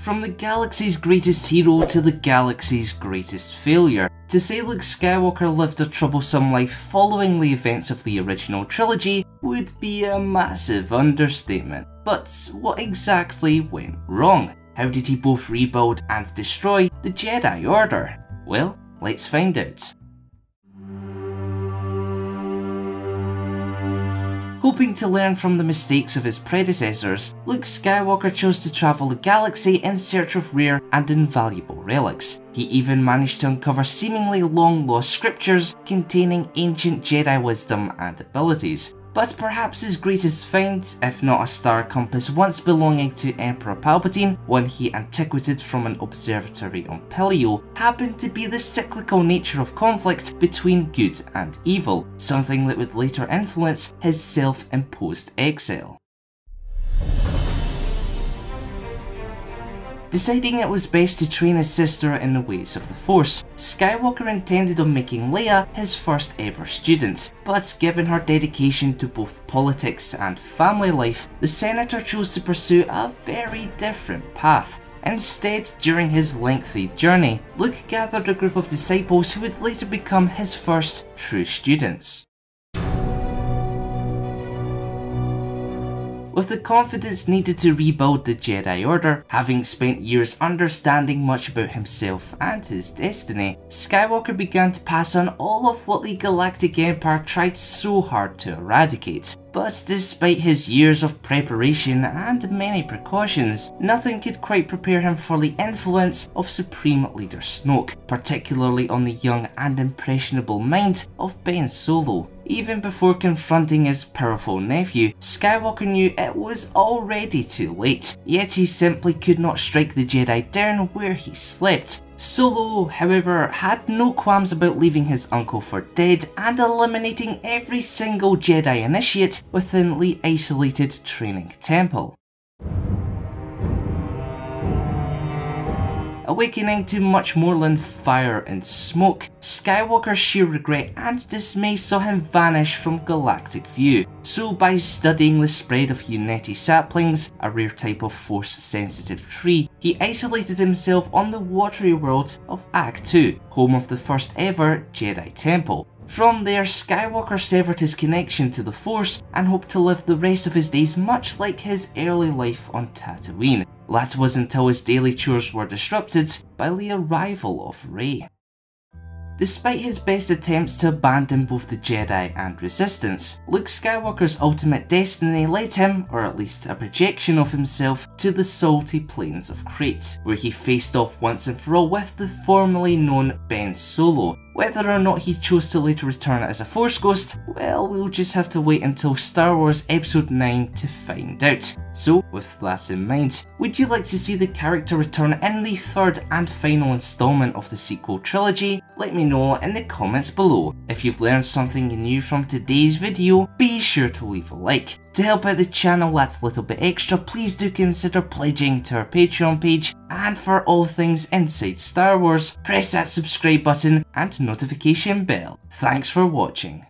From the galaxy's greatest hero to the galaxy's greatest failure. To say Luke Skywalker lived a troublesome life following the events of the original trilogy would be a massive understatement. But what exactly went wrong? How did he both rebuild and destroy the Jedi Order? Well, let's find out. Hoping to learn from the mistakes of his predecessors, Luke Skywalker chose to travel the galaxy in search of rare and invaluable relics. He even managed to uncover seemingly long-lost scriptures containing ancient Jedi wisdom and abilities. But perhaps his greatest find, if not a star compass once belonging to Emperor Palpatine, one he antiquated from an observatory on Pelio, happened to be the cyclical nature of conflict between good and evil, something that would later influence his self-imposed exile. Deciding it was best to train his sister in the ways of the Force, Skywalker intended on making Leia his first ever student, but given her dedication to both politics and family life, the senator chose to pursue a very different path. Instead, during his lengthy journey, Luke gathered a group of disciples who would later become his first true students. With the confidence needed to rebuild the Jedi Order, having spent years understanding much about himself and his destiny, Skywalker began to pass on all of what the Galactic Empire tried so hard to eradicate. But despite his years of preparation and many precautions, nothing could quite prepare him for the influence of Supreme Leader Snoke, particularly on the young and impressionable mind of Ben Solo. Even before confronting his powerful nephew, Skywalker knew it was already too late, yet he simply could not strike the Jedi down where he slept. Solo, however, had no qualms about leaving his uncle for dead and eliminating every single Jedi initiate within the isolated training temple. Awakening to much more than fire and smoke, Skywalker's sheer regret and dismay saw him vanish from galactic view. So by studying the spread of Uneti saplings, a rare type of force-sensitive tree, he isolated himself on the watery world of ahch-to, home of the first ever Jedi temple. From there, Skywalker severed his connection to the Force and hoped to live the rest of his days much like his early life on Tatooine. That was until his daily chores were disrupted by the arrival of Rey. Despite his best attempts to abandon both the Jedi and Resistance, Luke Skywalker's ultimate destiny led him, or at least a projection of himself, to the salty plains of Crete, where he faced off once and for all with the formerly known Ben Solo. Whether or not he chose to later return as a Force ghost, well, we'll just have to wait until Star Wars Episode 9 to find out. So, with that in mind, would you like to see the character return in the third and final installment of the sequel trilogy? Let me know in the comments below. If you've learned something new from today's video, be sure to leave a like. To help out the channel that little bit extra, please do consider pledging to our Patreon page, and for all things inside Star Wars, press that subscribe button and notification bell. Thanks for watching.